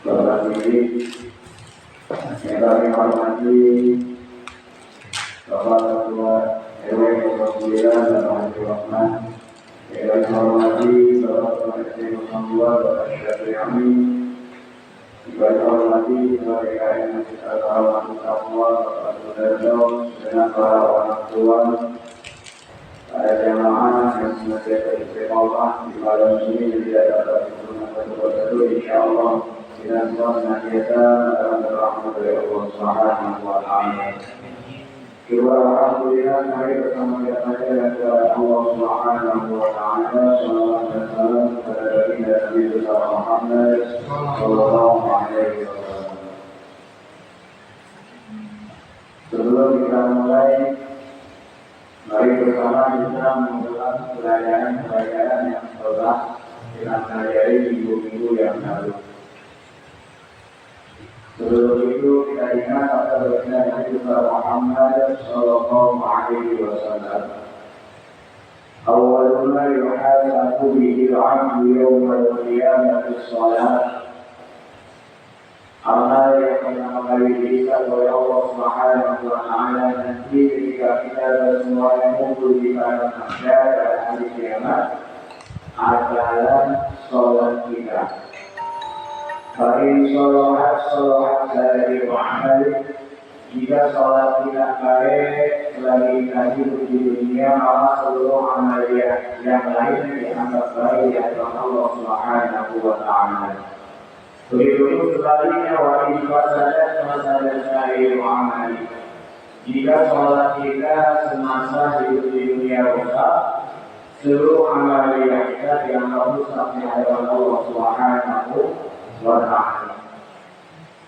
Bapak Diri yang kami hormati Bapak Ketua RW 09 dan Haji Rahman, yang kami hormati Bapak Ketua RT 02 Bapak Syafi'i, yang kami hormati Ketua DKM Masjid Al-Rahman Taqwa Bapak Sudarjo, dengan para orang tua, para jamaah yang senantiasa istiqomah di malam ini yang tidak dapat digunakan berbeda, insyaallah kita semua senantiasa dalam rahmat dari Allah Subhanahu wa taala. Kita alhamdulillah mari bersama kita kepada Allah Subhanahu wa taala, salawat dan salam kepada baginda Nabi besar Muhammad sallallahu alaihi wasallam. Sebelum kita mulai, mari bersama kita mengulang pelajaran yang telah kita pelajari minggu-minggu yang lalu. Sebelum itu kita ingat kata baginda Nabi besar Muhammad sallallahu alaihi wasallam. Awwal ma yuhasabu bihi al-'abdu yawm al-qiyamati as-salat. Amal yang pertama kali dihisab oleh Allah Subhanahu wa taala nanti ketika kita semuanya kumpul di padang mahsyar pada hari kiamat adalah salat kita. Bagi salat dari amal, jika salat kita baik selagi hidup di dunia, maka seluruh amal yang lain dianggap baik di hadapan Allah Subhanahu wa taala. Begitu sebaliknya wajib saja masalah dari amal. Jika salat kita semasa hidup di dunia rusak, seluruh amal kita dianggap rusak di hadapan Allah Subhanahu wa taala.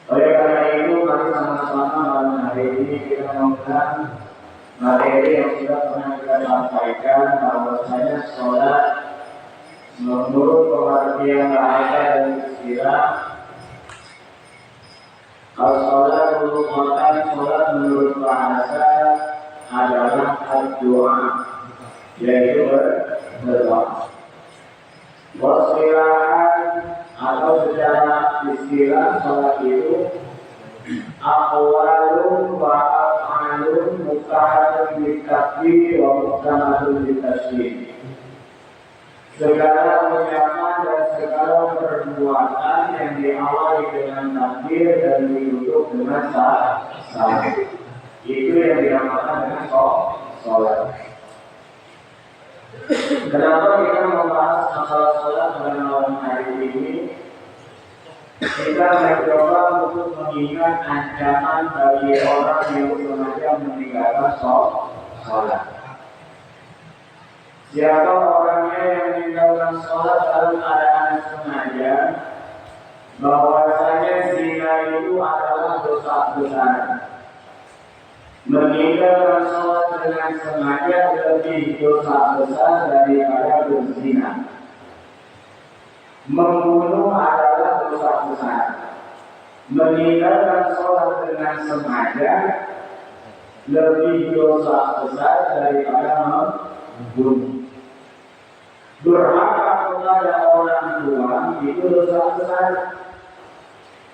Oleh karena itu, mari sama-sama malam hari ini kita mengulang materi yang sudah pernah kita sampaikan, bahwasanya salat menurut pengertian bahasa dan istilah, as-salat merupakan salat menurut bahasa adalah doa, yaitu berdoa. Wasilahan atau secara istilah salat itu aqwalun wa af'alun mustahadun bitakbir wa mustamadun bitaslim. Segala ucapan dan segala perbuatan yang diawali dengan takbir dan ditutup dengan salam. Itu yang dinamakan dengan salat. Kenapa kita membahas masalah salat pada malam hari ini? Kita mencoba untuk mengingat ancaman bagi orang yang sengaja meninggalkan salat. Siapa orangnya yang meninggalkan salat dalam keadaan sengaja, bahwasanya zina itu adalah dosa besar. Meninggalkan salat dengan sengaja lebih dosa besar daripada berzina. Membunuh adalah dosa besar. Meninggalkan salat dengan sengaja lebih dosa besar daripada membunuh. Durhaka kepada orang tua itu dosa besar.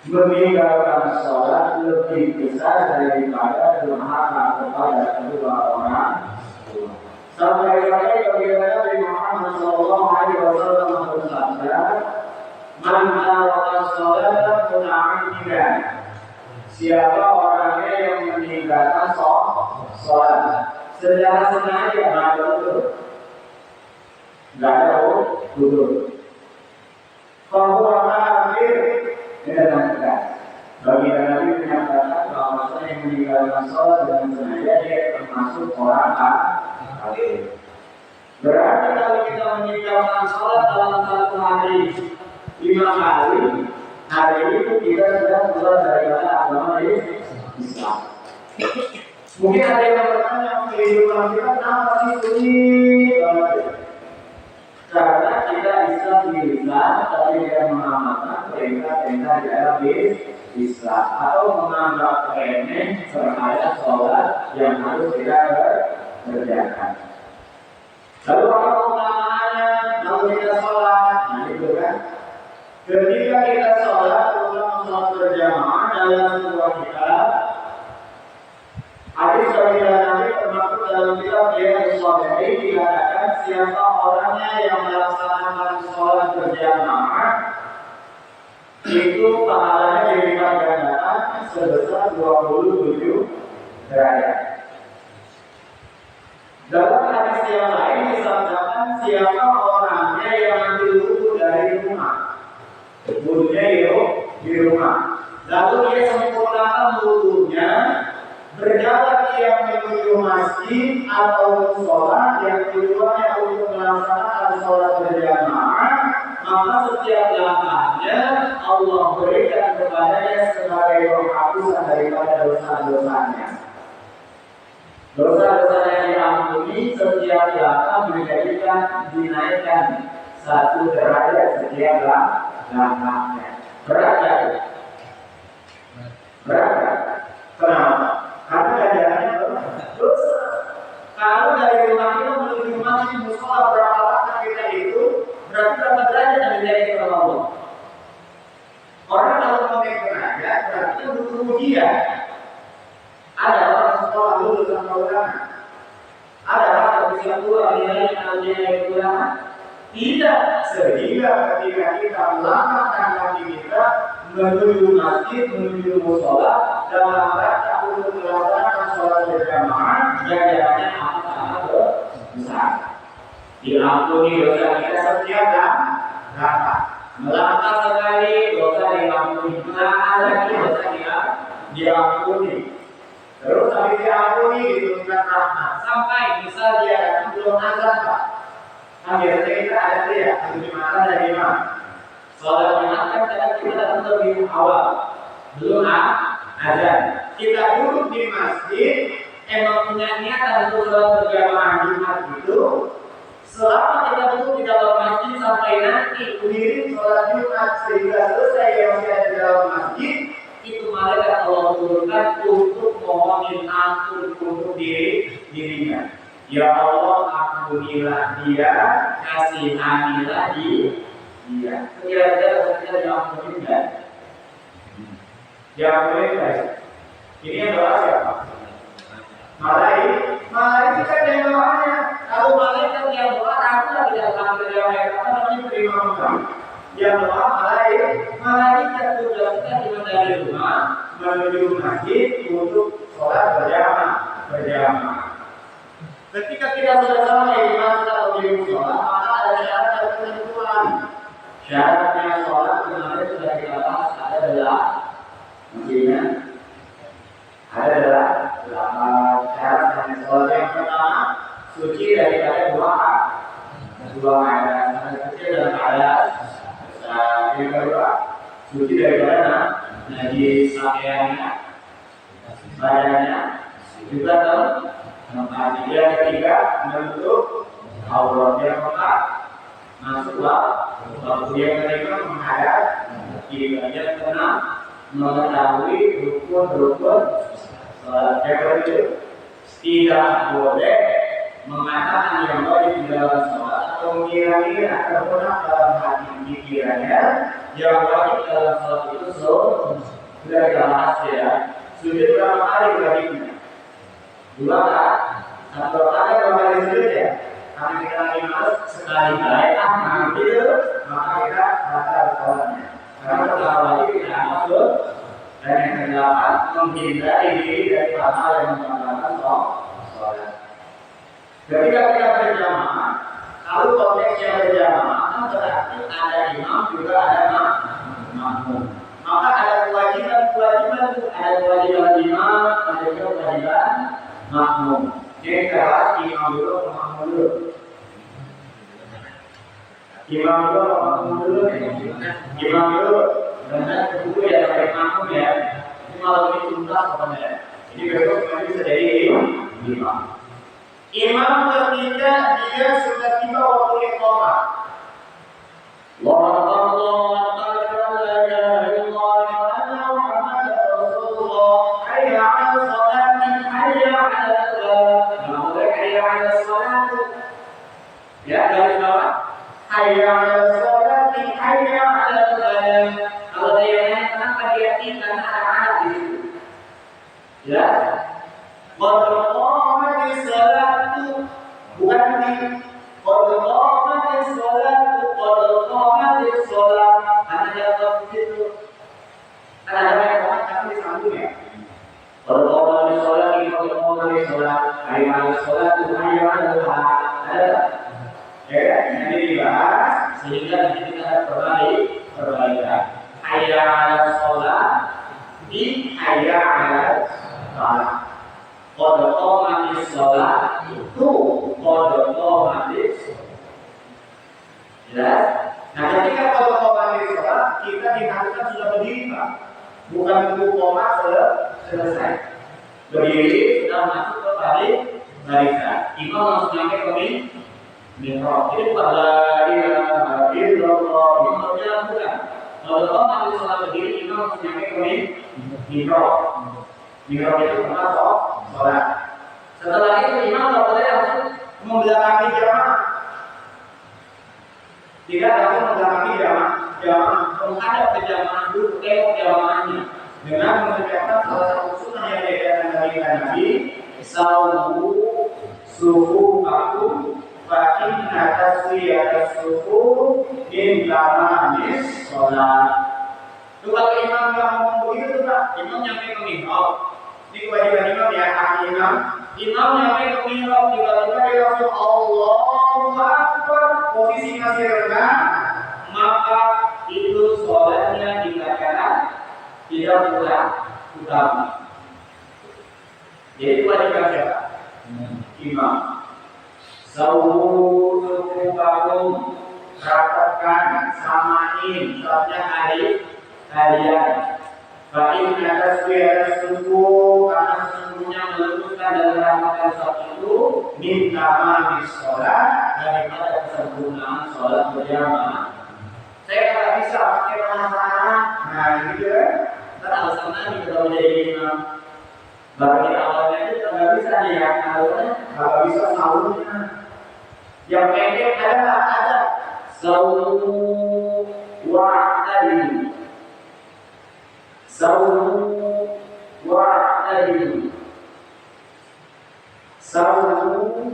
Meninggalkan salat lebih besar daripada durhaka kepada kedua orang tua. Sampai-sampai ketika Nabi Muhammad SAW bersabda, "Man taraka salata muta'ammidan." Siapa orangnya yang meninggalkan salat secara sengaja, nggak ada udur. Bahwa kafir dengan tegas. Bagi Nabi menyatakan bahwa yang meninggalkan salat dengan sengaja dia termasuk orang kafir. Berarti kalau kita meninggalkan salat dalam satu hari 5 kali, hari itu kita sudah keluar dari agama Islam. Mungkin ada yang bertanya, kehidupan kita kenapa sih sulit? Karena kita Islam di Islam, tapi tidak mengamalkan perintah-perintah di dalam Islam, atau menganggap remeh terhadap sholat yang harus kita kerjakan. Lalu apa utamaannya? Kalau kita sholat, nah itu kan. Ketika kita sholat, ulama dalam sebuah kitab. Hadis dari Nabi termasuk dalam kitab Riyadhus Shalihin dikatakan siapa orangnya yang melaksanakan sholat berjamaah itu pahalanya dilipat gandakan sebesar 27 derajat. Dalam hadis yang lain disabdakan siapa orangnya yang ambil wudhu dari rumah, wudhunya di rumah, lalu dia sempurnakan wudhunya, berjalan dia menuju masjid atau sholat yang tujuannya untuk melaksanakan sholat berjamaah, maka setiap langkahnya Allah berikan kepadanya sebagai penghapusan daripada dosa-dosanya. Dosa-dosa yang diampuni setiap langkah menjadikan dinaikkan 1 derajat setiap langkahnya. Berat ya? Berat. Kenapa? Karena ganjarannya dosa. Kalau dari rumah kita menuju masjid mushola berapa langkah kita itu, berarti berapa derajat yang menjadi kepada Allah. Orang kalau mau naik derajat, berarti butuh ujian. Ada orang sekolah dulu sama ulama. Ada orang bisa keluar nilai kalau dia naik ulama. Tidak, sehingga ketika kita melangkahkan kaki kita menuju masjid, menuju mushola dalam rangka untuk melaksanakan sholat berjamaah, ganjarannya amat besar. Diampuni dosa kita setiap langkah. Melangkah sekali dosa diampuni, melangkah lagi dosa diampuni. Terus habis diampuni diturunkan rahmat sampai misal dia datang belum azan Pak. Nah biasanya kita ada dia atau Jumatan dan imam. Sholat Jumat kan kita datang lebih awal, belum azan. Kita duduk di masjid, emang punya niatan untuk sholat berjamaah Jumat itu. Selama kita duduk di dalam masjid sampai nanti berdiri sholat Jumat sehingga selesai yang masih ada di dalam masjid, itu malaikat Allah turunkan untuk mohon ampun untuk dirinya. Ya Allah, ampunilah dia, kasihanilah dia. Kira-kira kita diampuni enggak? Diampuni enggak? Ini yang doa siapa? Malaikat kan yang doanya. Kalau malaikat yang doa, aku lagi dalam riwayat apa namanya terima kasih. Yang doa malaikat tugasnya dari rumah menuju masjid untuk sholat berjamaah. Ketika kita sudah sampai di masjid atau di mushola, maka ada syarat dan ketentuan. Syaratnya sholat kemarin sudah kita bahas adalah maksudnya adalah syarat sholat yang pertama suci daripada dua keadaan, suci dalam keadaan yang kedua suci daripada najis pakaiannya, badannya juga dalam tempat. Yang ketiga menutup aurat. Yang keempat masuklah waktu. Yang kelima menghadap kiblat. Yang keenam mengetahui rukun-rukun sholat. Yang ketujuh tidak boleh mengatakan yang wajib di dalam sholat atau mengira-ngira terpunah dalam hati pikirannya yang wajib dalam sholat itu sudah jelas ya. Sujud berapa kali wajibnya? 2 kali. 1 kali 2 kali sujud ya. Karena kita lagi males sekali baik maka kita batal sholatnya. Karena kalau wajib tidak masuk. Dan yang kedelapan menghindari diri dari hal yang membatalkan sholat. Ketika kita berjamaah, kalau konteksnya berjamaah kan berarti ada imam juga ada makmum. Maka ada kewajiban, ada kewajiban imam, ada juga kewajiban makmum. Jadi keras imam dulu, makmum dulu. Imam dulu. Karena kedua ya sampai makmum ya. Ini malam ini tuntas pokoknya. Jadi besok nanti bisa jadi imam. Imam ketika dia sudah tiba waktu iqamah. Allahu akbar, la ilaha illallah wa anna Muhammadar Rasulullah. Hayya 'alal sholati, hayya 'alal falah. Hayya 'alal sholat. Ya, dari bawah. Hayya 'alal sholati, hayya 'alal falah. Kalau dia nyanyi Kenapa dia tinggal anak-anak di situ? Ya, qad salatu bukan di qad salatu qad salat karena dia di situ. Karena ada yang komat tapi disambung ya. Qad salat ini qad salat ayat salat itu ayat ada. Ya, ini dibahas sehingga di sini ada perbaikan. Hayya 'alas shalah di hayya 'alas shalah. Qad qamatis shalah itu qad qamatis. Jelas? Nah, ketika qad qamatis shalah kita diharuskan sudah berdiri, Pak. Bukan tunggu koma selesai. Berdiri sudah masuk ke barisan. Imam langsung nyampe ke mihrab. Jadi bukan la ilaha illallah. Imamnya bukan. Kalau orang habis sholat berdiri, imam harus nyampe ke mihrab. Mihrab itu termasuk sholat. Setelah itu imam tidak boleh langsung membelakangi jamaah. Tidak langsung membelakangi jamaah. Menghadap ke jamaah dulu, tengok jamaahnya. Dengan mengerjakan salah satu sunnah yang diajarkan dari Nabi, sawu sufufakum fa inna taswiyatas sufuf min tamamis shalah. Itu kalau imam nggak ngomong begitu tuh Pak, imam nyampe ke mihrab. Ini kewajiban imam ya, imam nyampe ke mihrab tiba-tiba dia langsung Allahu Akbar, posisi masih rendah, maka itu sholatnya dikatakan tidak utama. Jadi kewajiban siapa? Imam. Sawudukum rapatkan samain sholatnya kalian. Baik atas biaya suku karena sesungguhnya meluruskan dan merapatkan sholat itu minta manis sholat daripada kesempurnaan sholat berjamaah. Saya tidak bisa pakai bahasa. Nah gitu kan? Karena alasan Nabi kita menjadi imam. Bagi awalnya itu tidak bisa dia alurnya, tidak bisa sahurnya. Yang pendek ada sahur wa'tadil. Sahur wa'tadil. Sahur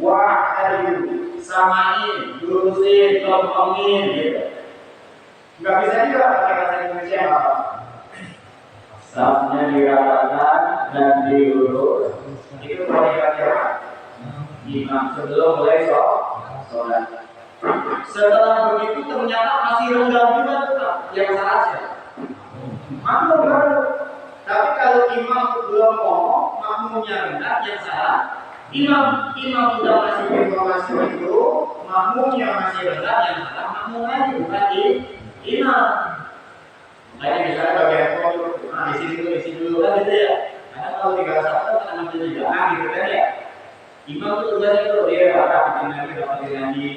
wa'tadil. Samain, lurusin, lompongin gitu. Nggak bisa juga pakai bahasa Indonesia apa? Safnya dirapatkan dan diurus. Itu kewajiban siapa? Imam sebelum mulai sholat. Setelah begitu ternyata masih rendah juga tuh yang salah siapa? Makmum baru. Tapi kalau imam belum ngomong, makmumnya rendah, yang salah imam sudah masih informasi itu, makmumnya masih rendah, yang salah makmum lagi bukan imam. Makanya misalnya bagian di sini dulu kan gitu ya. Karena kalau 31 kan 63 gitu kan ya. Imam itu tugasnya itu dia dapat lagi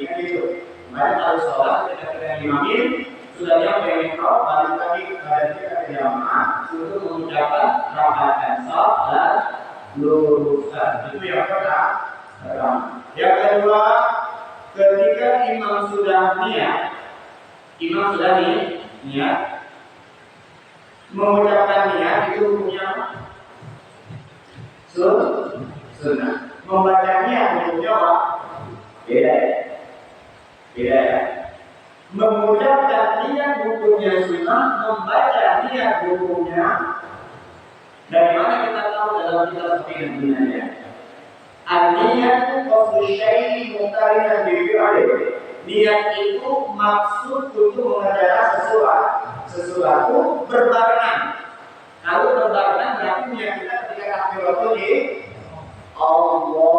kan gitu. Makanya kalau sholat kita imamin sudah nyampe mihrab balik lagi kepada kita ke jamaah untuk mengucapkan rakaat sholat luruskan. Itu yang pertama. Yang kedua, ketika imam sudah niat mengucapkan niat itu hukumnya apa? Sunnah. Membaca niat hukumnya apa? Beda ya. Mengucapkan niat hukumnya sunnah, membaca niat hukumnya. Dari mana kita tahu dalam kitab fikih dinanya? An-niyatu qasdu syai'in muqtarinan bi fi'lihi. Niat itu maksud untuk mengerjakan sesuatu berbarengan. Kalau berbarengan berarti niat kita ketika takbiratul Allah,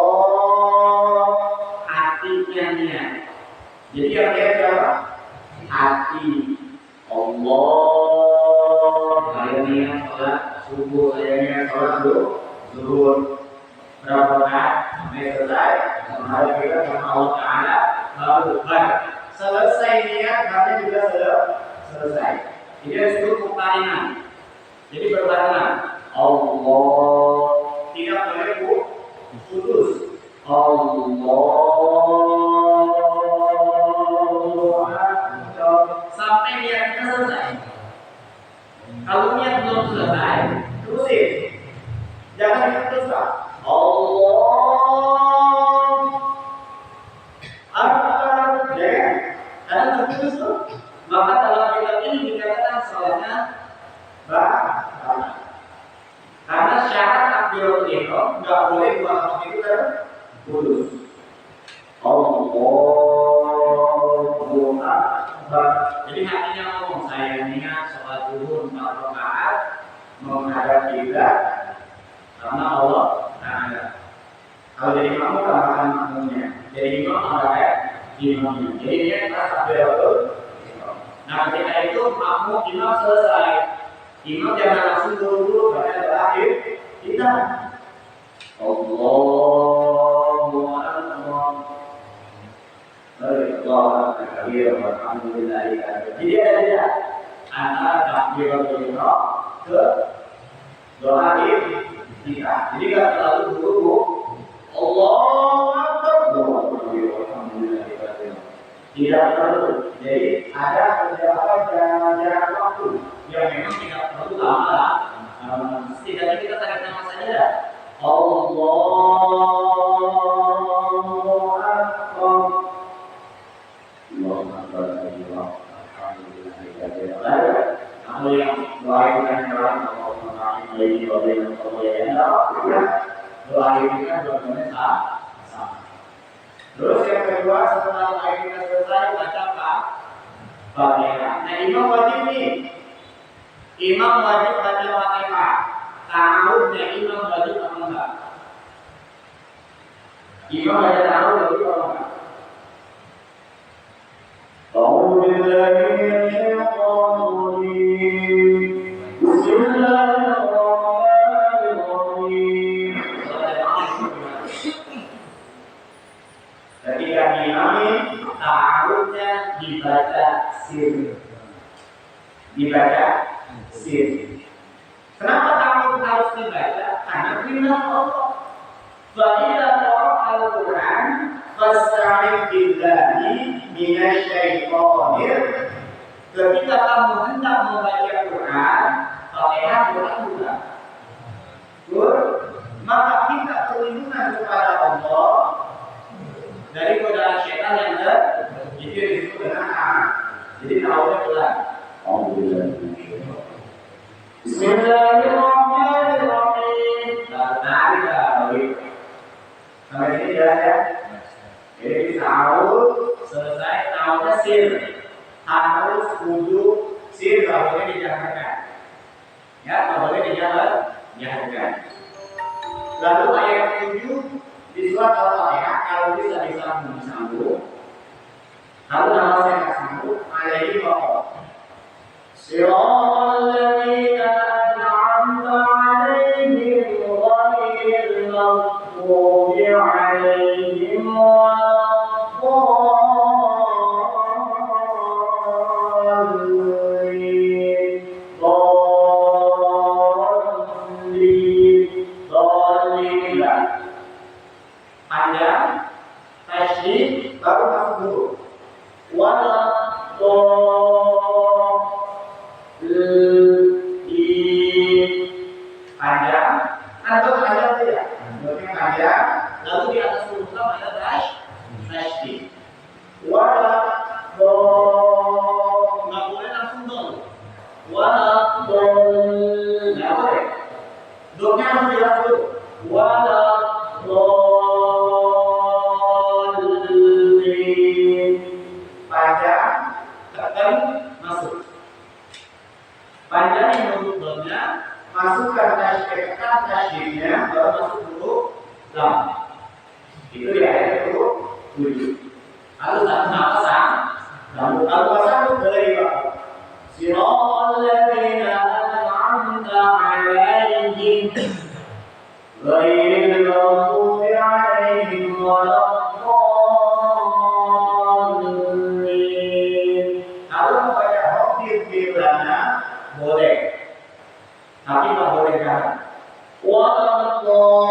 hatinya niat. Jadi yang niat siapa? Hati. Allah. Saya niat sholat subuh, saya niat sholat zuhur. Berapa rakaat sampai selesai? Menghadap kita sama Allah Taala. Lalu selesai niat, kami juga selesai. Jadi disebut muqtarinan. Jadi berbarengan. Allah tidak boleh putus. Allah sampai niat kita selesai. Kalau niat belum selesai, terusin. Jangan diteruskan. Allah Akbar, ya kan? Karena terputus tuh. Maka dalam kitab ini dikatakan sholatnya batal. Karena syarat takbiratul ihram nggak boleh dua kali itu terputus. Allahu Akbar. Jadi hatinya ngomong, saya niat sholat zuhur 4 rakaat menghadap kiblat karena Allah Ta'ala. Kalau jadi kamu tambahkan makmumnya, jadi imam tambahkan imamnya. Jadi dia merasa takbiratul ihram. Nah ketika itu makmum imam selesai, imam jangan langsung buru-buru baca terakhir kita Allahu Akbar. Allah takbir walhamdulillah. Jadi ada antara takbiratul ihram ke doa akhir kita. Jadi enggak terlalu buru-buru. Allahu Akbar. Alhamdulillah. Tidak perlu. Jadi ada beberapa jarak waktu yang memang tidak perlu lama. Setidaknya kita tarik nafas saja. Allahu Akbar. Allahu Akbar. Alhamdulillah. Kalau yang doa yang dalam Allahumma inni wa baina doa ini kan dua-duanya sama. Terus yang kedua setelah doa kita selesai baca Fatihah. Nah imam wajib nih. Imam wajib baca Fatihah. Ta'awudnya imam wajib apa enggak? Imam baca ta'awud wajib apa enggak? A'udzu billahi minasyaitonir rajim. Bismillahirrahmanirrahim. Ketika diimami, ta'awudnya dibaca sir. Kenapa ta'awud harus dibaca? Karena firman Allah. Fa'idza qara'al Qur'an fasta'idz billahi minasyaitonir. Ketika kamu hendak membaca Quran, Fatihah Quran juga. Maka kita perlindungan kepada Allah dari godaan syaitan yang itu disebut dengan anak. Jadi ta'awudnya pelan. Bismillahirrahmanirrahim. Sampai sini jelas ya. Jadi ta'awud selesai, ta'awudnya sir. Harus kudu sir, tidak boleh dijaharkan. Ya, tidak boleh dijaharkan. Lalu ayat 7 di surat Al-Fatihah kalau bisa disambung. Kalau nama saya nggak sambung, ayat ini pokok. Siratal ladzina an'amta 'alaihim ghairil maghdubi 'alaihim panjang, tasydid, baru masuk dulu. Panjang, atau panjang tidak? Berarti panjang, lalu di atas huruf lam ada tasydid. Nggak boleh langsung dong. Nggak boleh. Domnya harus jelas dulu. Panjang, tekan, masuk. Panjang yang bentuk domnya, masukkan tekan tasydidnya, baru masuk huruf lam. Itu di ayat 7. Lalu satu sambung boleh dibaca. Siratal ladzina an'amta 'alaihim ghairil maghdubi 'alaihim waladdallin. Kalau membaca huruf bilana boleh, tapi tidak boleh jalan. Waladdallin.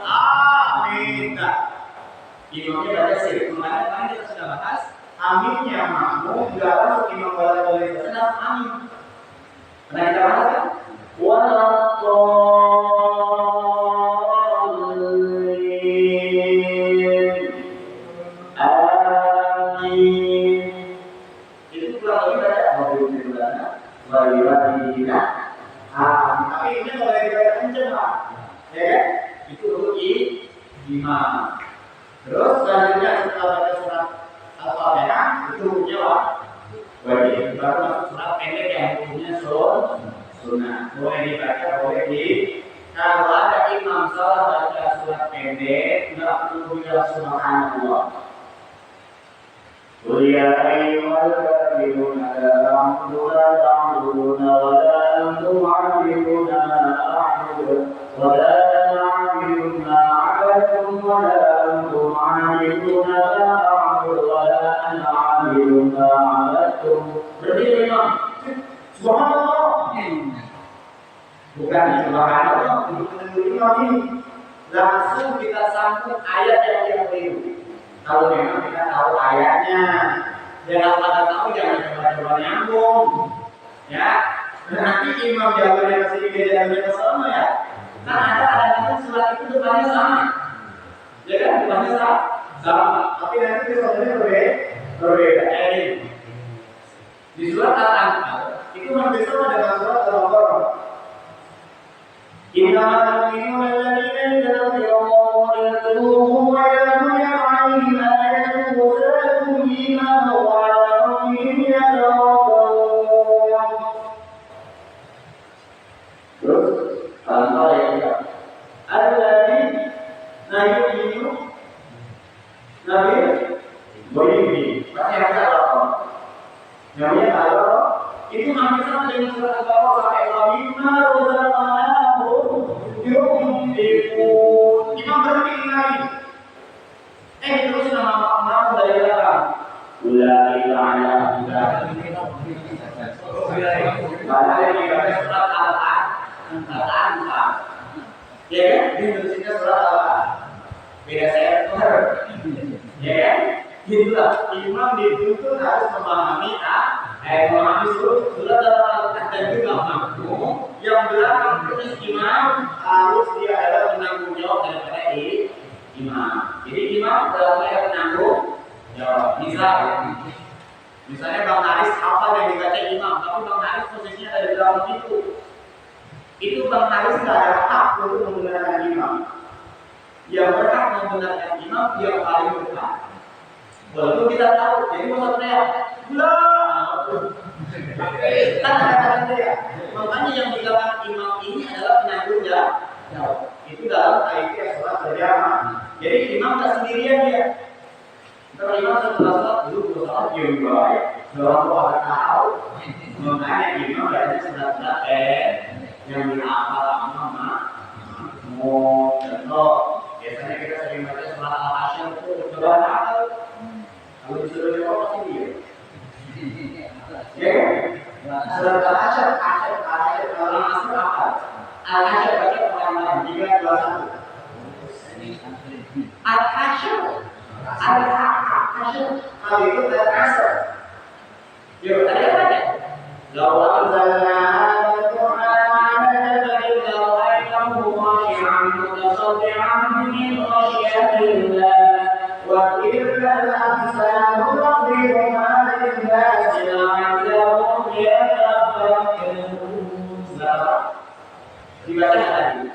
Amin. Imamnya baca sir. Kemarin kita sudah bahas aminnya makmum tidak langsung imam baca sedang amin. Pernah kita bahas kan? Tapi ini kalau dibaca kenceng lah, ya kan? Itu untuk imam. Terus selanjutnya setelah baca surat Al-Fatihah itu hukumnya wajib. Baru masuk surat pendek yang hukumnya sunnah. Boleh dibaca, boleh di. Kalau ada imam salah baca surat pendek, tidak perlu bilang subhanallah. قل يا أيها الكافرون لا أعبد ولا تعبدون ولا أنتم عابدون ما أعبد ولا أنا عابد ما عبدتم ولا أنتم عابدون ما أعبد ولا أنا عابد ما عبدتم. Berarti memang subhanallah. Bukan subhanallah, ini langsung kita sambung ayat yang keliru. Kalau memang kita tahu ayatnya, jangan pada tahu jangan coba-coba nyambung, ya. Nanti imam jawabannya masih beda sama ya. Kan ada surat itu depannya sama, ya kan depannya sama. Tapi nanti soalnya berbeda. Di surat Al-Anfal itu hampir sama dengan surat Al-Baqarah. Innamal mu'minuna alladziina idza dzukira Allahu wajilat qulubuhum wa idza tuliyat 'alaihim ayatuhu zadatuhum iimanan wa 'ala rabbihim yatawakkalun. Terus Al-Anfal ayat alladziina yu'minuna bil-ghaibi. Pasti ada apa? Namanya Allah itu hampir sama dengan surat Al-Baqarah sampai wa'inna rozaqnahum yunfiqun. Imam berhenti lagi. Terus nama dari belakang. Ulaika ala hudan. Mana yang dibaca surat Al-Anfal? Ya kan? Ini tulisnya surat Al-Anfal. Beda saya benar. Ya kan? Itulah imam dituntut harus memahami surat Al-Fatihah dan juga makmum yang belakang terus imam harus dia adalah penanggung jawab daripada imam. Jadi imam adalah penanggung jawab. Misalnya Bang Haris hafal yang dibaca imam, tapi Bang Haris posisinya ada di dalam itu Bang Haris tidak ada hak untuk menggunakan imam. Yang berhak menggunakan imam yang paling depan. Walaupun kita tahu, jadi maksudnya kan ada ya. Makanya yang di belakang imam ini adalah penanggung jawab. Itu dalam kaidah sholat berjamaah. Jadi imam tak sendirian dia. Kalau imam setelah sholat dulu sholat yang baik, dalam sholat tahu. Makanya imam berarti sudah yang dihafal sama mau contoh. Biasanya kita sering baca sholat al-asyr itu coba hafal. Kalau disuruh jawab pasti dia. Ya kan? Surat Al-Asyr, kalau Al-Asyr apa? Al-Asyr baca pertama 3, 2, 1. Al-Asyr, kalau itu Al-Asyr. Yuk, tadi apa ya? Law anzalna hadzal Qur'ana 'ala jabalin la'ra'aytahu khashi'an mutasaddi'an min khashyatillah. Wa tilkal amsalu nadribuha lin-nasi la'allahum yatafakkarun. Dibaca tadi.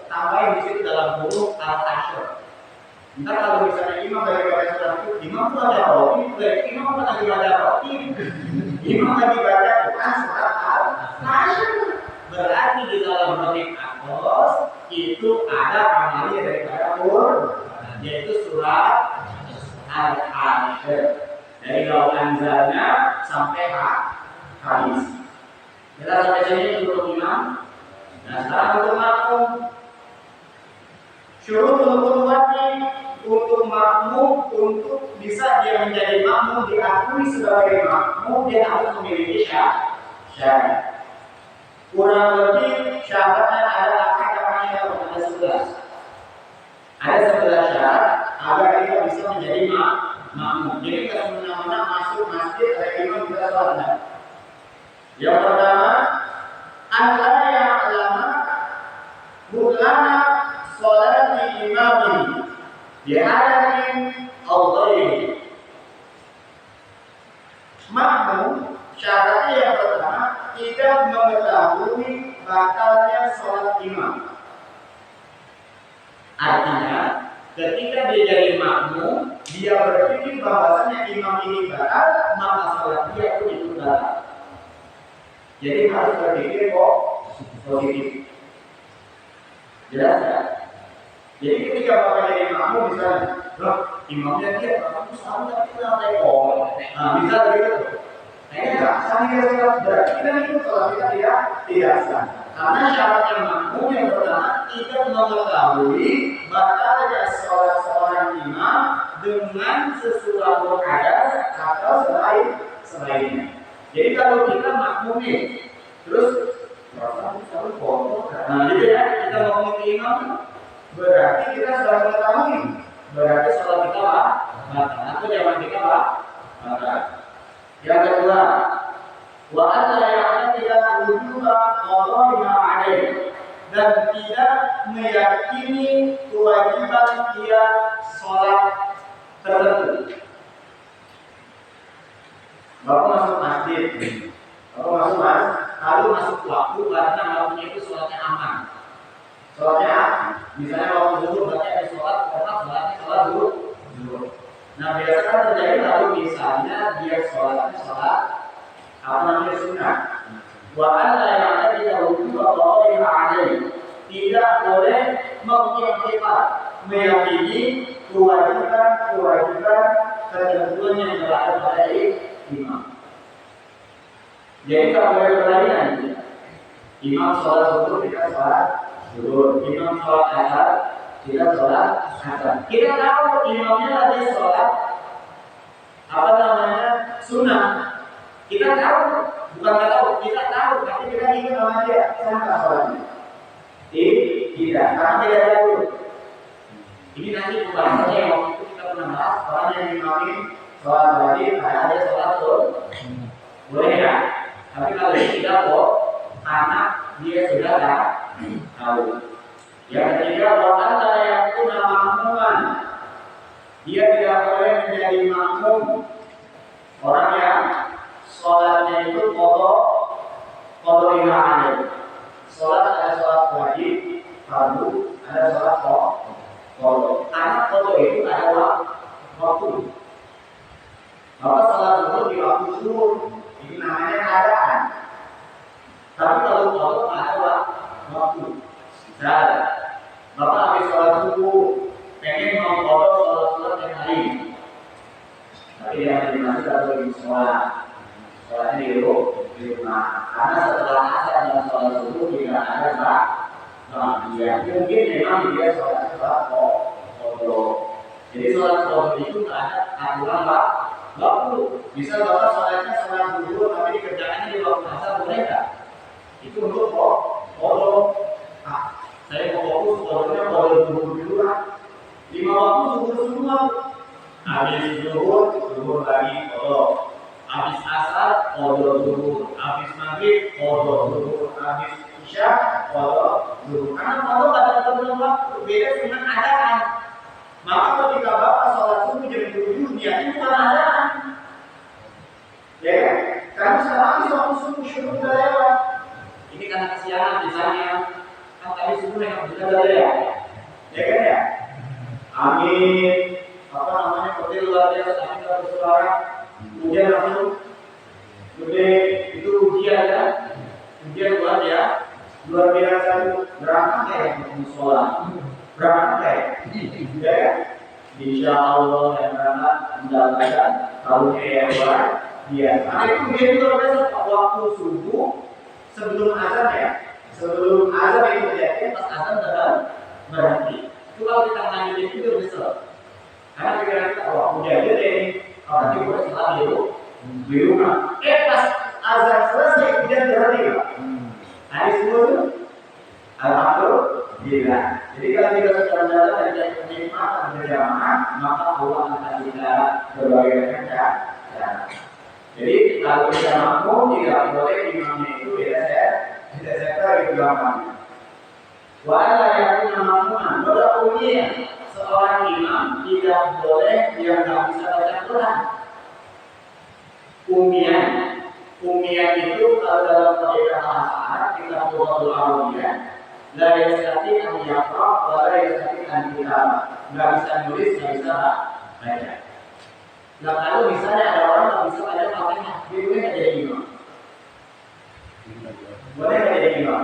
Tambahin di situ dalam huruf Al-Asyr. Ntar kalau misalnya imam dari baca surat itu, imam tuh ada roti, imam kan lagi baca roti, imam lagi baca Quran surat Al-Asyr. Berarti di dalam roti akos itu ada amalnya daripada Quran, yaitu surat Al-Asyr. Dari law anzalna sampai hadis. Kita sampai sini untuk imam. Nah sekarang untuk makmum. Syurutul wajib untuk makmum untuk bisa dia menjadi makmum diakui sebagai makmum dia harus memiliki syarat. Kurang lebih syaratnya adalah ada 11. Ada 11 syarat. menjadi makmum. Jadi kalau mana-mana masuk masjid ada imam kita sholat. Yang pertama, anda yang ulama butlana sholat di imam di hadapan Allah ini. Makmum syaratnya yang pertama tidak mengetahui batalnya sholat imam. Artinya, ketika dia jadi makmum, dia berpikir bahwasanya imam ini batal, maka sholat dia pun itu batal. Jadi harus berpikir positif. Jelas ya? Jadi ketika bapak jadi makmum misalnya, loh imamnya dia bapak itu salah tapi kita tekor. Nah bisa begitu. Kayaknya nggak sah kita berarti kita itu sholat kita tidak sah. Karena syarat yang makmum yang pertama tidak mengetahui batalnya sholat seorang imam dengan sesuatu adat atau selainnya. Jadi kalau kita makmum nih, terus nah gitu ya, kita ngomong ke imam, berarti kita sudah mengetahui, berarti sholat kita batal atau jamaah kita batal. Yang kedua, wa alla ya'taqida wujuba qada'iha 'alaihi dan tidak meyakini kewajiban dia sholat tertentu. Bapak masuk masjid, lalu masuk waktu karena waktunya itu sholatnya aman. Sholatnya misalnya waktu zuhur berarti ada sholat karena sholat zuhur. Nah biasanya kan terjadi lalu misalnya dia sholat apa namanya sunnah. Wa alla ya'taqida wujuba qada'iha 'alaihi tidak boleh meyakini kewajiban ketentuan yang berada pada imam. Jadi kalau boleh berlainan, imam sholat zuhur kita sholat zuhur, imam sholat asar kita sholat asar. Kita tahu imamnya lagi sholat apa namanya sunnah. Kita tahu, bukan nggak tahu, kita tahu, tapi kita ingin sama dia sama sholatnya. Tidak, karena tidak tahu. Ini nanti pembahasannya yang waktu itu kita pernah bahas orang yang imamin sholat wajib, ada sholat zuhur, boleh ya? Tapi kalau tidak kok, karena dia sudah tahu. Yang ketiga, bahkan yang punya makmuman, dia tidak boleh menjadi makmum orang yang sholatnya itu qada ilahan. Sholat ada sholat wajib, fardu, ada sholat qada. Karena qada itu adalah waktu. Maka sholat zuhur di waktu zuhur ini namanya keadaan. Tapi kalau qada adalah waktu. Misal, Bapak habis sholat subuh, pengen mau qada sholat yang lain. Tapi dia di masjid atau di sholatnya di rumah. Karena setelah asar dan sholat subuh tidak ada dia. Mungkin memang dia sholat qada. Jadi sholat qada itu tidak ada aturan waktu. Bisa Bapak sholatnya sholat zuhur tapi dikerjakannya di waktu asar boleh nggak? Itu untuk qada. Saya mau fokus qadanya qada zuhur dulu lah. 5 waktu zuhur semua. Habis zuhur lagi qada. Habis asar qada zuhur. Habis maghrib qada zuhur. Habis isya qada zuhur. Karena qada ada ketentuan waktu, beda dengan adaan. Maka ketika Bapak sholat subuh jam 7 dia itu bukan adaan. Ya kan? Karena setelah habis waktu subuh syukur sudah lewat. Ini karena kesiangan misalnya. Kan tadi subuh yang sudah lewat. Ya kan ya? Amin. Apa namanya? Petir luar biasa tapi tidak bersuara. Hujan langsung gede itu ujian kan? Ujian luar biasa itu berangkat kayak musola. Berangkat ya kan? Insya Allah yang berangkat menjalankan tahunnya yang luar biasa. Nah itu dia luar biasa waktu subuh sebelum azan ya. Sebelum azan itu terjadi pas azan berhenti. Itu kalau kita lanjutin itu besar. Karena pikiran kita udah gede nih. Nanti gue salah di rumah. Pas azan selesai hujan berhenti Pak. Hari subuh itu alhamdulillah Bila. Jadi kalau kita sudah mendapat dan tidak kenikmatan berjamaah, maka Allah akan kita berbagai macam cara. Jadi kalau kita mampu tidak boleh imamnya itu tidak saya itu gampangnya. Wala yang punya mampuan, berumnya seorang imam tidak boleh yang tidak bisa baca Quran. Umian itu kalau dalam kaidah bahasa Arab kita Qur'anul Arabiyah. La yastati an yaqra wa la yastati an kitab. Enggak bisa nulis, enggak bisa baca. Nah, kalau misalnya ada orang enggak bisa baca Fatihah, dia boleh enggak jadi imam? Boleh enggak jadi imam?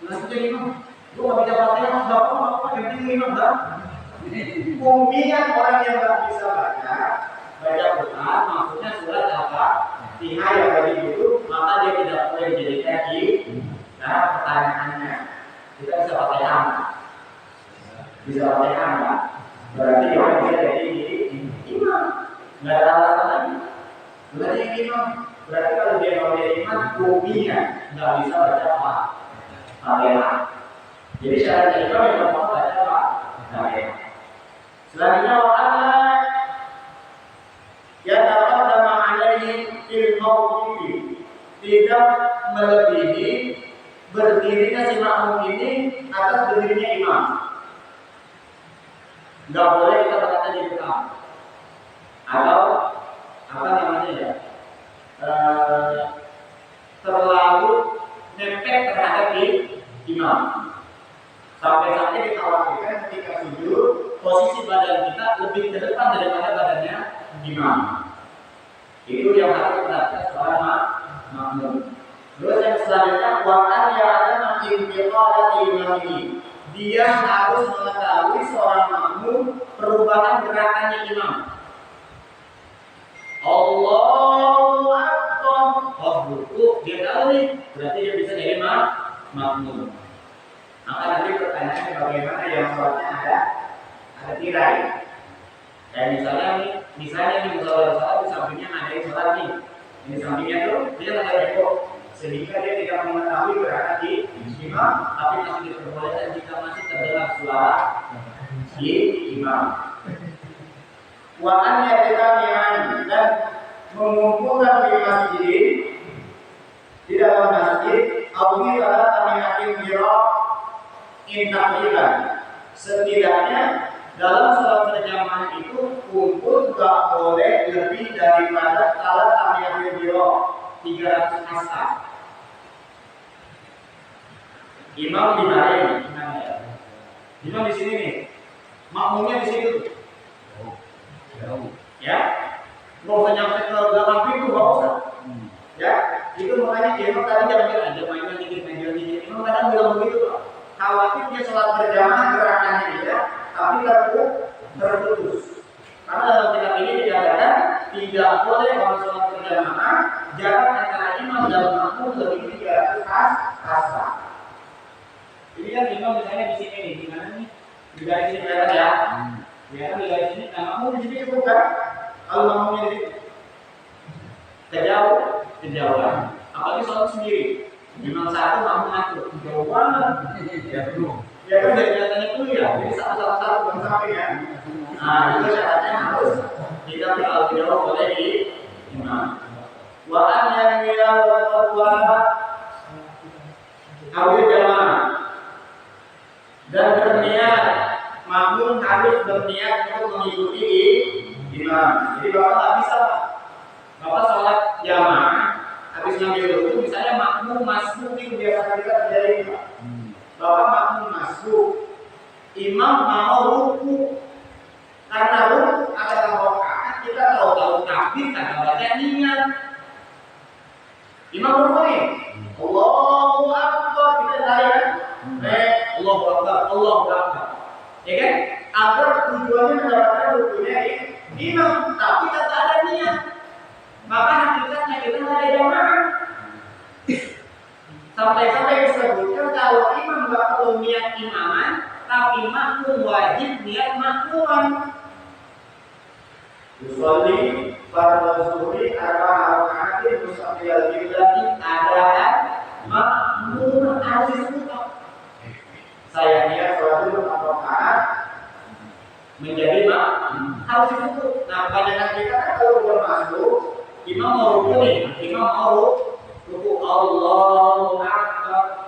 Masih jadi imam. Lu enggak bisa Fatihah, enggak apa-apa, ganti imam dah. Umian orang yang enggak bisa baca Quran, maksudnya surat apa? Fatihah yang tadi itu, maka dia tidak boleh menjadi kaki. Nah, pertanyaannya, kita bisa pakai apa? Bisa pakai apa? Berarti orang bisa jadi imam. Nggak ada alasan lagi. Berarti imam. Berarti kalau dia mau jadi imam, kuminya nggak bisa baca apa? Fatihah. Jadi syarat jadi imam yang mau baca apa? Fatihah. Selanjutnya wa'ala ya dapat nama alaihi ilmu tidak melebihi berdirinya si makmum ini atas berdirinya imam. Nggak boleh kita berkata di belakang atau apa namanya ya terlalu nempel terhadap imam sampai-sampai dikhawatirkan ketika sujud posisi badan kita lebih ke depan daripada badannya imam. Itu yang harus diperhatikan seorang makmum. Terus yang selanjutnya wa'an ya'lama intiqalati imamihi. Dia harus mengetahui seorang makmum perubahan gerakannya imam. Allahu Akbar. Oh, buku dia tahu nih, berarti dia bisa jadi makmum. Maka nanti pertanyaannya bagaimana yang sholatnya ada tirai. Kayak misalnya nih sholat di sampingnya ada yang sholat nih. Di sampingnya tuh dia lagi rekor, sehingga dia tidak mengetahui gerakan di imam, tapi masih diperbolehkan jika masih terdengar suara di imam. Wa'an yajtami'an dan mengumpulkan di masjid, di dalam masjid, awli pada tamiyatin biro intakhilan. Setidaknya dalam sholat berjamaah itu kumpul tak boleh lebih daripada salat tamiyatin biro 300 hasta. Imam di mana? Imam di sini nih, makmumnya di situ. Ya, nggak usah nyampe ke belakang pintu, nggak usah. Ya, itu makanya imam tadi jangan aja mainan dikit. Imam kadang bilang begitu, khawatir dia sholat berjamaah gerakannya dia, tapi terputus. Karena dalam kitab ini dikatakan tidak boleh orang sholat berjamaah jarak antara imam dan makmum lebih 300 hasta. Ini kan imam misalnya di sini nih, di mana nih? Di garis ini kelihatan ya. Ya kan di garis ini, nah makmum di sini cukup kan? Kalau makmumnya di sini kejauhan. Apalagi sholat sendiri. Imam satu, makmum satu, jauh banget. Ya belum. Ya kan dari kelihatannya dulu ya. Jadi satu bang samping ya. Nah itu syaratnya harus tidak terlalu jauh boleh di imam. Wa'an yang bilang wa awil jamaah dan berniat makmum harus berniat untuk mengikuti imam. Jadi bapak nggak bisa, bapak sholat jamaah habis ngambil wudu, misalnya makmum masbuk itu biasa kita terjadi. Bapak makmum masbuk, imam mau ruku, karena ruku adalah rakaat, kita tahu takbir kagak baca niat. Imam bermain, Allahu Akbar, kita layan, Allahu Akbar, ya kan? Agar tujuannya mendapatkan rukunya imam, tapi kata ada niat, maka hakikatnya kita nggak ada jamaah. Sampai-sampai disebutkan kalau imam nggak perlu niat imaman, tapi makmum wajib niat makmuman. Usolli fardhu zuhri arba'a raka'atin mustaqbilal qiblati adalah makmum harus disebut saya niat sholat dulu 4 rakaat menjadi harus itu. Nah, kebanyakan kita kan kalau udah masuk, imam mau ruku nih, imam mau ruku Allahu Akbar,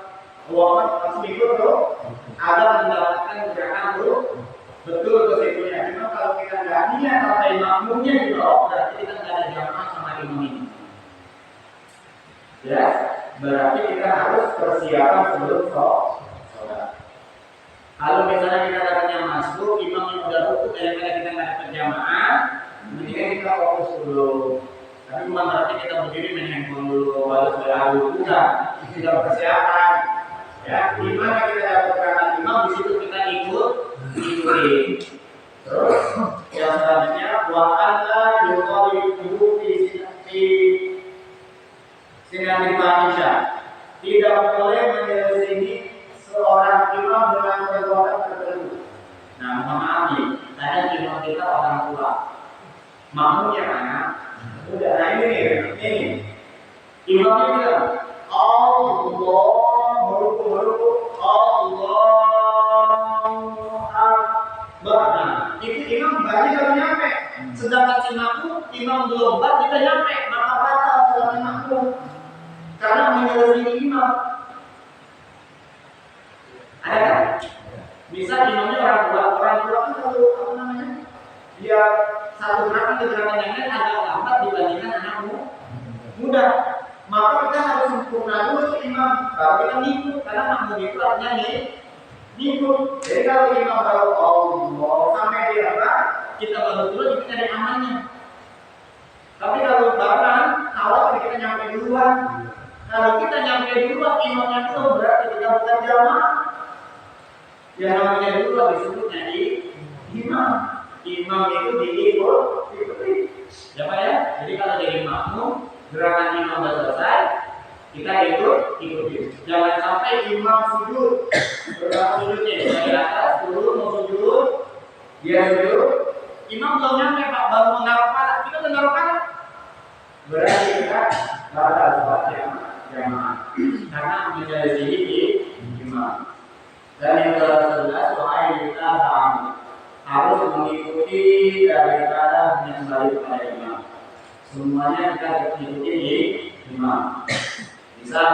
langsung ikut tuh, agar mendapatkan gerakan tuh betul ke situnya. Cuma kalau kita nggak niat sampai makmumnya juga, berarti kita nggak ada jamaah sama imam ini. Ya, berarti kita harus persiapan sebelum sholat. Kalau misalnya kita datangnya masuk, imam yang udah ruku daripada kita nggak dapat jamaah, mendingan kita fokus dulu. Tapi bukan berarti kita berdiri main handphone dulu, baru berlalu, bukan. Kita persiapan. Ya, gimana kita dapatkan imam, di situ kita ikuti. Terus yang selanjutnya, wa alla yuqalibu fi sinan Indonesia. Tidak boleh menyelesaikan seorang imam dengan perbuatan tertentu. Nah, mohon maaf nih, tadi imam kita orang tua, makmumnya anak. Udah, nah ini imamnya bilang Allah meruku Allah Akbar. Nah, itu imam berarti kalau nyampe. Sedangkan si makmum imam belum kita nyampe, maka batal sholat makmum karena menyelesaikan imam. Ada kan? Misal imamnya orang tua kan kalau apa namanya? Dia satu gerakan yang lain agak lambat dibandingkan anak muda. Maka kita harus sempurna dulu ke imam, baru kita ngikut, karena makmum itu artinya ngikut. Jadi kalau imam baru Allah sampai di atas, kita baru turun kita cari amannya. Tapi kalau bahkan khawatir kita nyampe duluan. Kalau kita nyampe duluan, imamnya belum, berarti kita bukan jamaah. Yang namanya duluan disebutnya imam. Imam itu diikuti. Ya Pak ya? Jadi kalau jadi makmum, gerakan imam sudah selesai, kita ikuti. Jangan sampai imam sujud, berapa sujudnya dari atas, turun mau sujud, dia sujud, imam belum nyampe Pak, baru menaruh kepala, kita menaruh kepala, berarti kita batal sholat jamaah, karena menjadi imam. Dan yang ke-11 doa kita harus mengikuti daripada menyembah kepada imam. Semuanya kita ikuti imam. Misal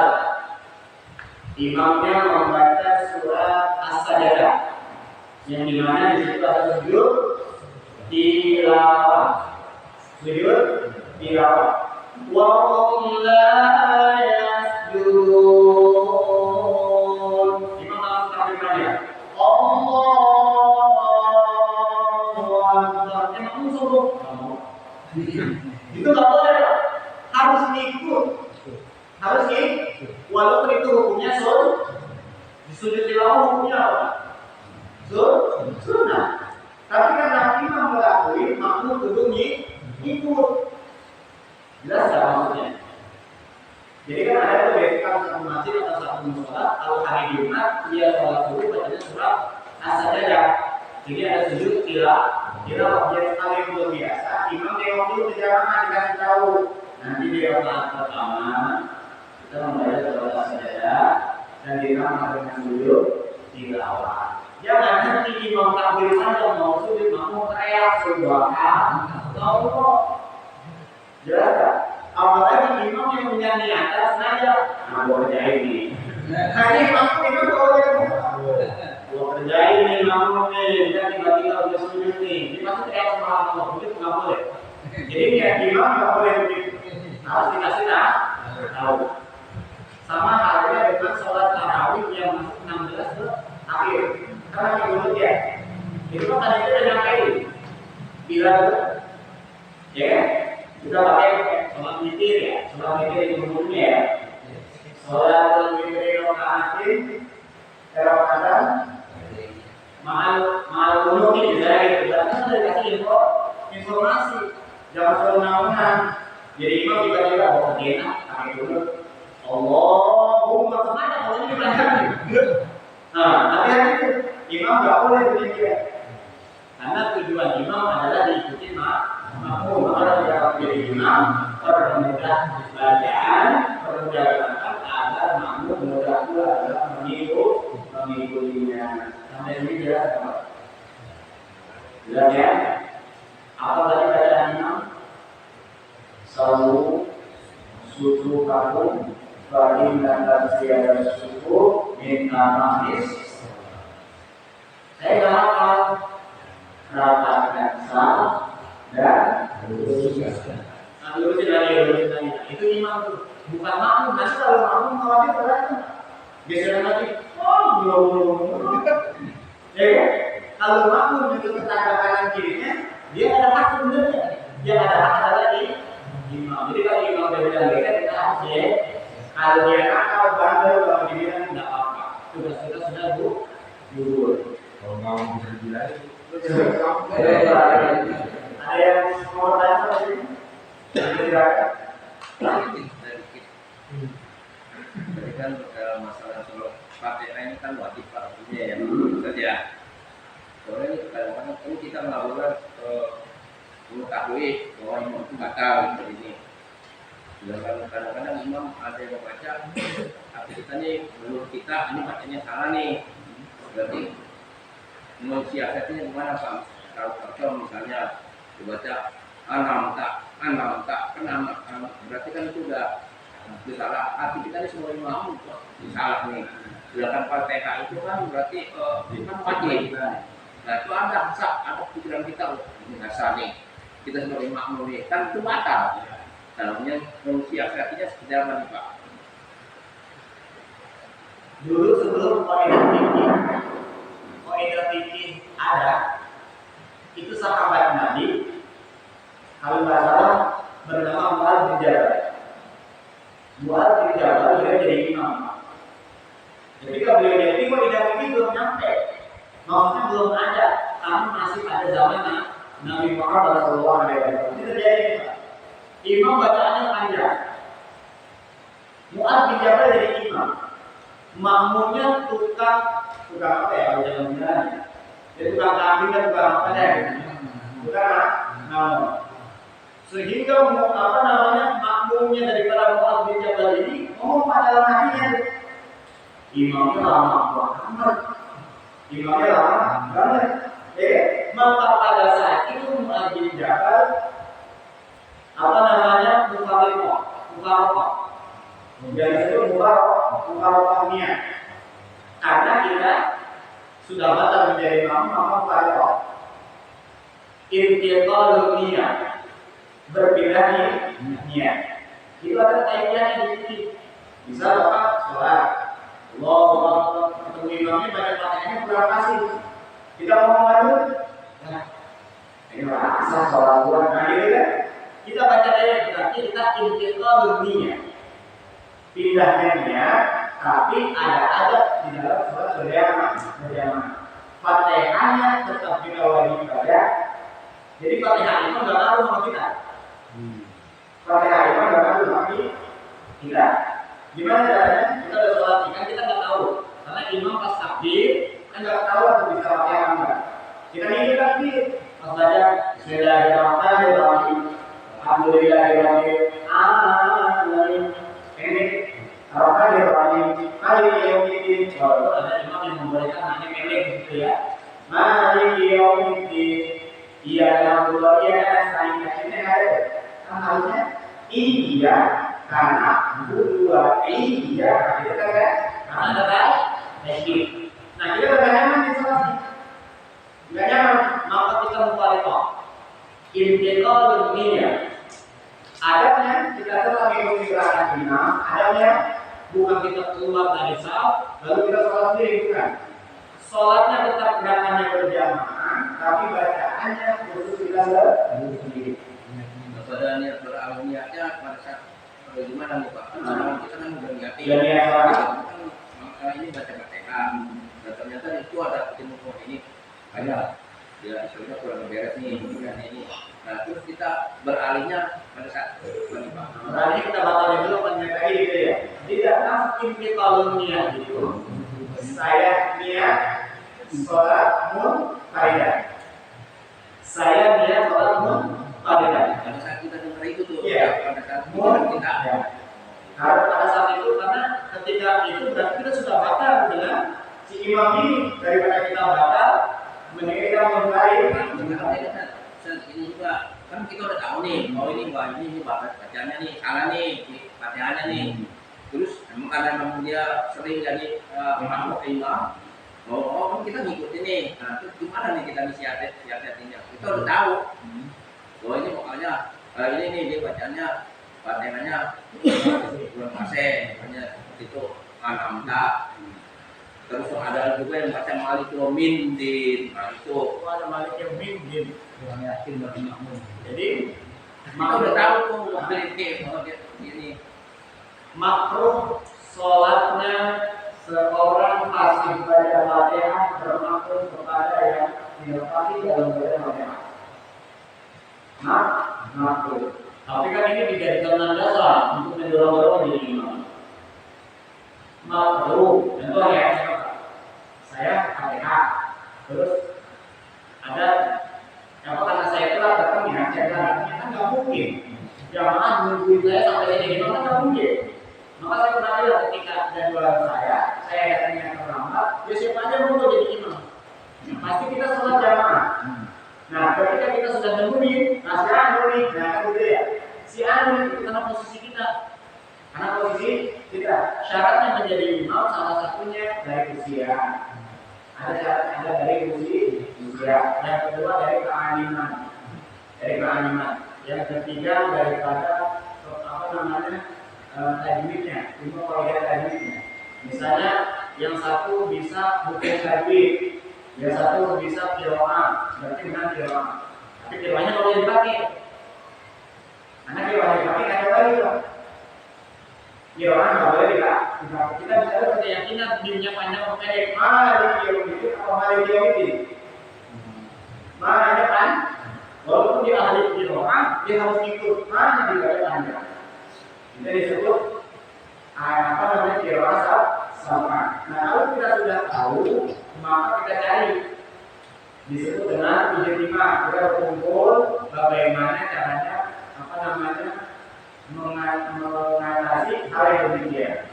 imamnya membaca surat As-Sajdah, yang dimana di situ ada sujud tilawah. Wa hum la yasjudun. Imam langsung takbirnya. Itu nggak boleh, harus ngikut, walaupun itu hukumnya sujud tilawah hukumnya apa? Sunnah. Tapi karena imam mengakui, makmum kudu ngikut. Jelas nggak maksudnya? Jadi kan ada kebiasaan satu masjid atau satu musola, kalau hari Jumat dia sholat dulu bacanya surat As-Sajdah. Jadi ada sujud tilawah, dia paling belum biasa. Imam tengok dulu ke jamaah dikasih tahu. Nanti di rakaat pertama kita membaca surat As-Sajdah dan kita melakukan sujud tilawah. Jangan nanti imam takbir saja mau sujud, mau teriak subhanallah. Jelas tak? Apalagi imam yang punya niatan sengaja, boleh ini. Nah ini makmum itu boleh. Gua kerjain nih makmum nih, dia tiba-tiba udah sujud nih. Ini pasti teriak subhanallah, begitu nggak boleh. Jadi niat imam nggak boleh begitu. Harus dikasih tahu. Sama halnya dengan sholat tarawih yang masuk 16 ke akhir. Karena menurut dia, itu kan tadi kita udah nyampein. Bila ya kan? Kita pakai sholat witir ya, sholat witir itu umumnya ya. Sholat witir rokaatin, rokatan, mahal umumnya juga gitu. Berarti sudah dikasih informasi, jangan selalu naungan. Jadi imam tiba-tiba bawa kena, pakai dulu. Allahumma sengaja kalau ini dipelajari. Nah, hati-hati imam nggak boleh demikian. Karena tujuan imam adalah diikuti makmum. Maka tidak menjadi imam, permudah bacaan, permudah gerakan agar makmum mudah pula dalam mengikutinya. Jelas ya? Apa tadi bacaan imam? Sawu susu kakum bagi dan tiada suku minta manis. Saya gak hafal rapatkan sah dan lurusin lagi. Itu imam tuh, bukan makmum. Nanti kalau makmum khawatir berarti geseran lagi. Oh belum. Ya kan? Kalau makmum itu tetangga kanan kirinya, dia ada hak sebenarnya. Dia ada hak adalah di imam. Jadi kalau imam berbeda geser kita harus ya. Kalau dia nakal bandel, kalau dia tidak apa-apa. Tugas kita sudah gugur. Kalau nggak bisa dibilang, ada yang mau tanya apa sih? Silakan. Jadi kan dalam masalah soal Fatihah ini kan wajib artinya ya saja. Soalnya kadang-kadang kan kita melakukan mengetahui bahwa imam itu batal seperti ini. Sedangkan kadang-kadang imam ada yang membaca, tapi kita nih menurut kita ini bacanya salah nih. Berarti mensiasatinya gimana Pak? Kalau misalnya dibaca anam tak berarti kan itu udah salah. Arti kita ini semua imam salah nih. Sedangkan Fatihah itu kan berarti imam wajib. Nah itu ada pikiran kita ini dasar nih. Kita sebagai makmum nih kan itu batal. Namanya mensiasatinya seperti apa nih Pak? Dulu sebelum kaidah fikih ada, itu sahabat Nabi kalau nggak salah bernama Mu'adz bin Jabal. Mu'adz bin Jabal dia jadi imam. Ketika beliau jadi kaidah fikih belum nyampe, maksudnya belum ada, karena masih pada zaman Nabi Muhammad SAW. Itu terjadi. Imam bacaannya panjang. Mu'adz bin Jabal jadi imam. Makmumnya tukang apa ya kalau dalam bilangnya? Dia tukang kambing dan tukang apa deh? Tukang namun. Sehingga apa namanya makmumnya daripada Mu'adz bin Jabal ini ngomong pada hatinya, imamnya lama banget. Imamnya lama banget. Maka pada saat itu Mu'adz bin Jabal apa namanya mufarriqah. Jadi itu mufarriqahnya. Karena kita sudah batal menjadi imam, maka mufarriqah. Intiqalul niyah, berpindah niat. Itu ada kaitannya di sini. Bisa Bapak sholat, Allahu Akbar, ketemu imamnya baca Fatihahnya kurang kasih. Kita ngomong dulu. Nah, ini rasa sholat buat gitu kan? Kita baca ayat berarti kita intiqalul niyah. Pindahnya niat, tapi ada di dalam sholat berjamaah. Fatihahnya tetap kita wajib baca. Jadi Fatihah itu nggak ngaruh sama kita. Fatihah itu nggak ngaruh sama kita. Gimana caranya? Kita udah sholat kan kita nggak tahu, karena imam pas takbir kan nggak tahu atau bisa Fatihah enggak. Kita ini takbir, pas baca Bismillahirrahmanirrahim, Alhamdulillahirrahmanirrahim. Ini Ar-Rahmanirrahim, Maliki Yaumiddin. Kalau ada imam yang membolehkan hanya pendek gitu ya. Maliki Yaumiddin. Iya yang kedua nasta'in. Ini ada. Kan harusnya iya karena kedua iya itu kan karena ada tasbih. Nah kita nggak nyaman di sholat. Nggak nyaman, maka kita mufarriqah. Intiqalul niyah. Adabnya kita telah mengikuti gerakan imam, adabnya bukan kita keluar dari saf lalu kita sholat sendiri, bukan. Sholatnya tetap gerakannya berjamaah, tapi bacaannya khusus kita sendiri. Pada niat berawal niatnya pada saat gimana nih Pak? Karena kita kan udah niatin. Ya niat kan ini baca Fatihah. Dan ternyata itu ada ketemu ini ada ya istilahnya kurang beres nih ini. Nah terus kita beralihnya pada saat ini Pak. Beralih kita batalin dulu menyertai gitu ya. Tidak mungkin kita kalau niat itu saya niat sholat munfaridah. Saya niat sholat munfaridah. Pada saat kita dengar itu tuh, ya, pada saat kita. Ya. Karena pada saat itu karena ketika itu berarti kita sudah batal dengan si imam ini, daripada kita batal mendingan kita munfarid ini juga kan kita udah tahu nih, oh ini bacanya nih salah nih, Fatihahnya nih. Terus karena dia sering jadi makmum imam, kan kita ngikutin nih. Nah, terus gimana nih kita siasatinya? Kita udah tahu. Oh ini pokoknya ini nih dia bacanya Fatihahnya belum fase, makanya itu anamta. Terus ada juga yang baca Malik Yaumiddin, nah itu ada Malik Yaumiddin. Kurang yakin bagi makmum. Jadi kita udah tahu tuh berarti kalau dia ini makruh sholatnya seorang pasif baca Fatihah bermakruh kepada yang tidak pasti dalam baca Fatihah. Makruh. Tapi kan ini dijadikan landasan untuk mendorong menjadi imam. Makruh. Contoh ya, saya Fatihah. Terus ada karena saya telah datang ya, saya kan nggak mungkin. Jamaah nungguin saya sampai saya jadi imam kan nggak mungkin. Maka saya pernah bilang ketika jadwal saya datangnya terlambat, ya siapa aja mau jadi imam. Pasti kita sholat jamaah. Nah, ketika kita sudah nungguin, nah si Anu nih, nah kan gitu ya. Si Anu itu karena posisi kita, syaratnya menjadi imam salah satunya dari usia. Ada dari usia. Yang kedua dari kealiman. Yang ketiga daripada tajwidnya, ilmu kualitas tajwidnya. Misalnya yang satu bisa bukan tajwid, yang satu bisa qiraah, berarti benar qiraah. Tapi qiraahnya kalau dipakai, karena qiraah dipakai ada lagi loh. Qiraah nggak boleh dipakai. Kita bisa berkeyakinan dimnya panjang atau pendek. Malik Yaumiddin atau Malik Yaumiddin. Mana kan? Walaupun dia ahli qiraah, dia harus ikut mana dibaca panjang. Ini disebut qiraah sama. Nah, kalau kita sudah tahu, maka kita cari. Disebut dengan ijtima. Kita berkumpul bagaimana caranya mengatasi hal yang demikian.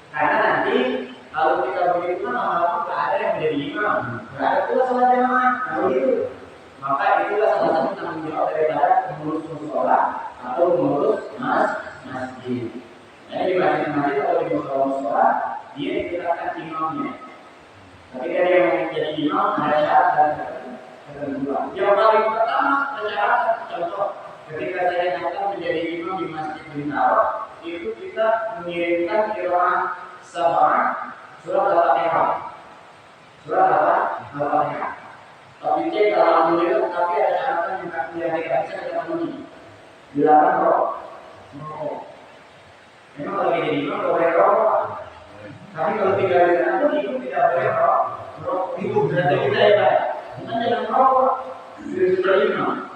Karena nanti kalau kita begitu lama-lama nggak ada yang menjadi imam, nggak ada pula sholat jamaah. Nah begitu. Maka itulah salah satu tanggung jawab daripada pengurus musola atau pengurus masjid. Nah, di masjid atau di musola dia dikatakan imamnya. Ketika dia mau menjadi imam ada syarat dan ketentuan. Yang paling pertama syarat contoh ketika saya datang menjadi imam di masjid Bintaro, itu kita mengirimkan qiraah sab'ah surat Al-Fatihah. Tapi cek alhamdulillah, tapi ada syaratan yang tidak bisa kita penuhi. Dilarang merokok. Memang kalau jadi imam boleh rokok. Tapi kalau tinggal di sana pun itu tidak boleh merokok. Itu berarti kita ya Pak. Kita jangan merokok. Sudah imam.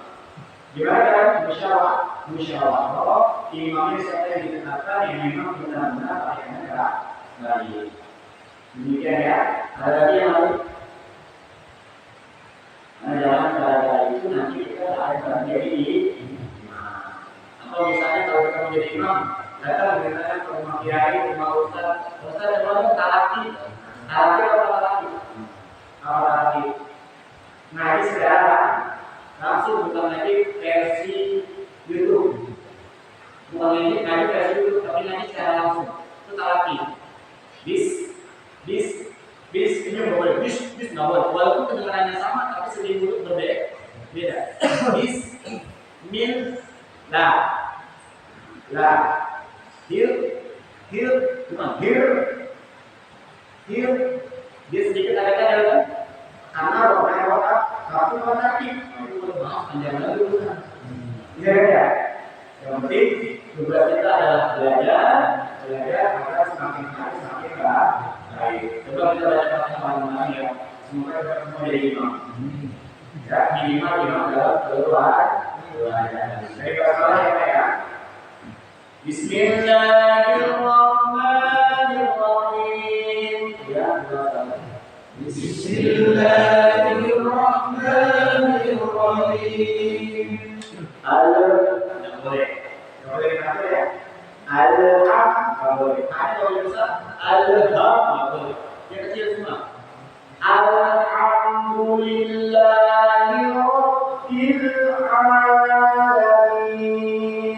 Gimana kan? Musyawarah. Imamnya siapa yang ditetapkan, yang memang benar-benar pakaiannya baik. Demikian ya. Ada lagi yang lain. Nah, jangan gara-gara itu nanti kita akan menjadi imam. Atau misalnya kalau kita menjadi imam, datang misalnya ke rumah kiai, rumah ustaz yang ngomong talaki apa talaki. Nah, ini sekarang langsung bukan lagi versi YouTube, bukan lagi versi YouTube, tapi nanti secara langsung itu talaki. Bis ini nggak boleh, bis nggak boleh. Walaupun kedengarannya sama, tapi segi mulut berbeda. Bis, mil, la, hil, bukan hir. Dia sedikit agak dalam. Karena rokat, tapi kaki. Itu maaf panjang lagi bukan. Ya. Yang penting tugas kita adalah belajar maka semakin hari semakin baik. Coba kita baca teman-teman ya. Semoga kita menjadi imam. Ya, minimal imam dalam keluar. Dari kata ya. Bismillahirrahmanirrahim. Ya, Bismillahirrahmanirrahim. Tidak boleh dikata ya. Al-Haq nggak boleh. Kalau besar Al-Haq nggak boleh. Yang kecil semua. Alhamdulillahi Rabbil Alamin.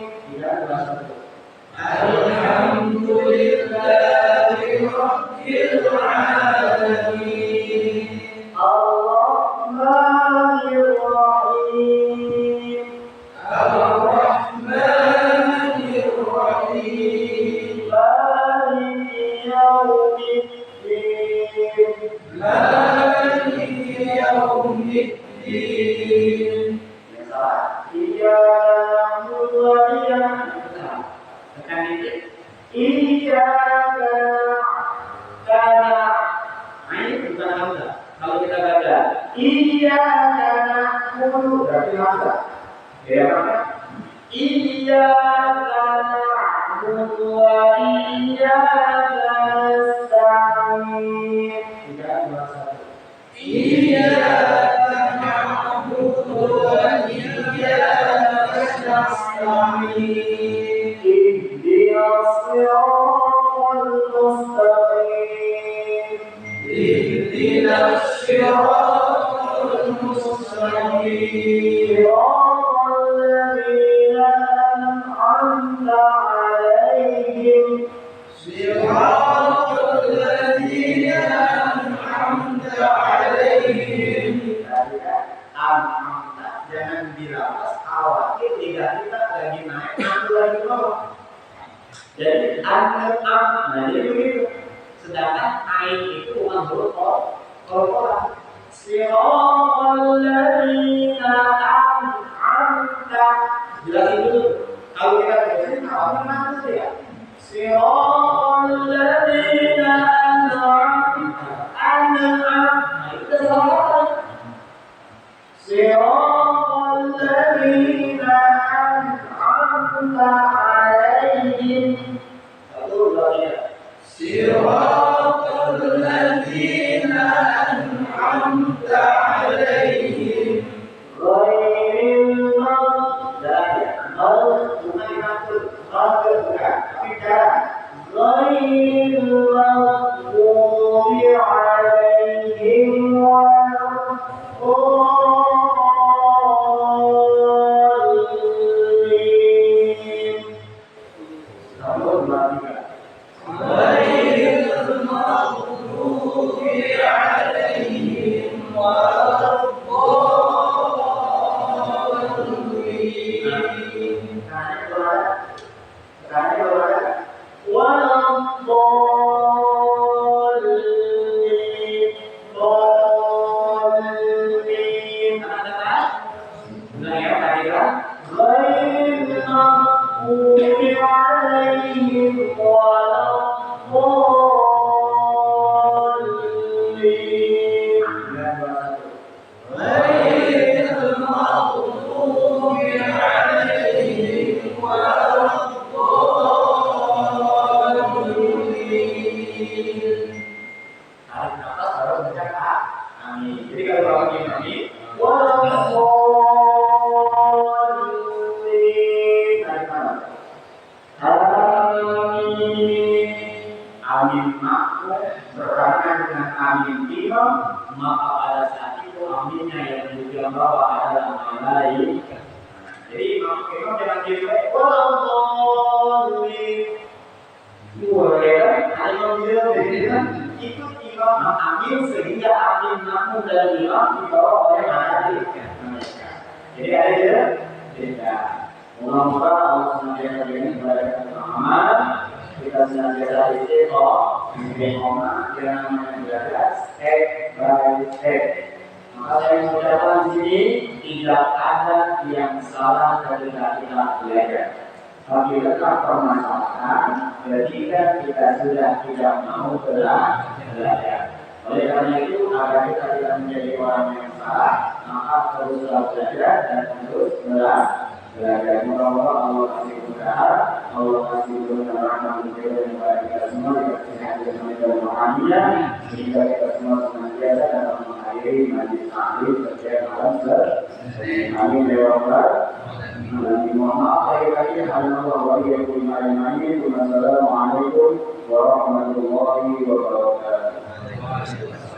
Tidak bahasa itu. Alhamdulillahi Rabbil Alamin. Ar-Rahmanir Rahim. Ar-Rahmanir Rahim. Maliki Yawmiddin. Maliki Yawmiddin. Yang salah. Iyyaka na'budu wa iyyaka nasta'in. Iyyaka na'budu. Ini bukan hamzah. Kalau kita baca iyyaka na'budu berarti hamzah. Ya mana? Iyyaka na'budu wa iyyaka nasta'in. Tidak bahasa. Iyyaka na'budu wa iyyaka nasta'in. Ihdinas siratal mustaqim. Ihdinas siratal mustaqim. Jangan dilapas, khawatir lidah kita lagi naik, nanti lagi bawah. Jadi nah jadi begitu. Sedangkan ain itu bukan huruf qaf. Siratal ladzina an'amta. Jelasin dulu. Kalau kita jelasin khawatir nanti ya. Siratal ladzina an'amta. Nah itu salah. Siratal ladzina an'amta 'alaihim. Satu dua tiga. Siratal ladzina an'amta 'alaihim. Ghairil maghdubi alaihim amin makmum berbarengan dengan amin imam, maka pada saat itu aminnya yang menunjukkan bahwa adalah malaika. Jadi imam jangan diriwayat walladhdallin. Boleh kan? Imam dia ikut imam amin sehingga amin makmum dan imam dibawa oleh malaika. Jadi ada beda. Moga-moga Allah senantiasa berikan kepada kita pemahaman, kita senantiasa istiqomah, jangan belajar step by step. Maka saya mengucapkan di sini tidak ada yang salah ketika kita belajar. Tapi letak permasalahan ketika kita sudah tidak mau belajar. Oleh karena itu, agar kita tidak menjadi orang yang salah, maka teruslah belajar dan terus belajar. Moga-moga Allah kasih kemudahan, Allah kasih kemudahan kepada kita semua, dikasih kesehatan dan rohaniah, sehingga kita semua senantiasa dalam mengakhiri majlis taklim setiap malam amin ya rabbal alamin. Mohon maaf sekali lagi, Wassalamualaikum warahmatullahi wabarakatuh.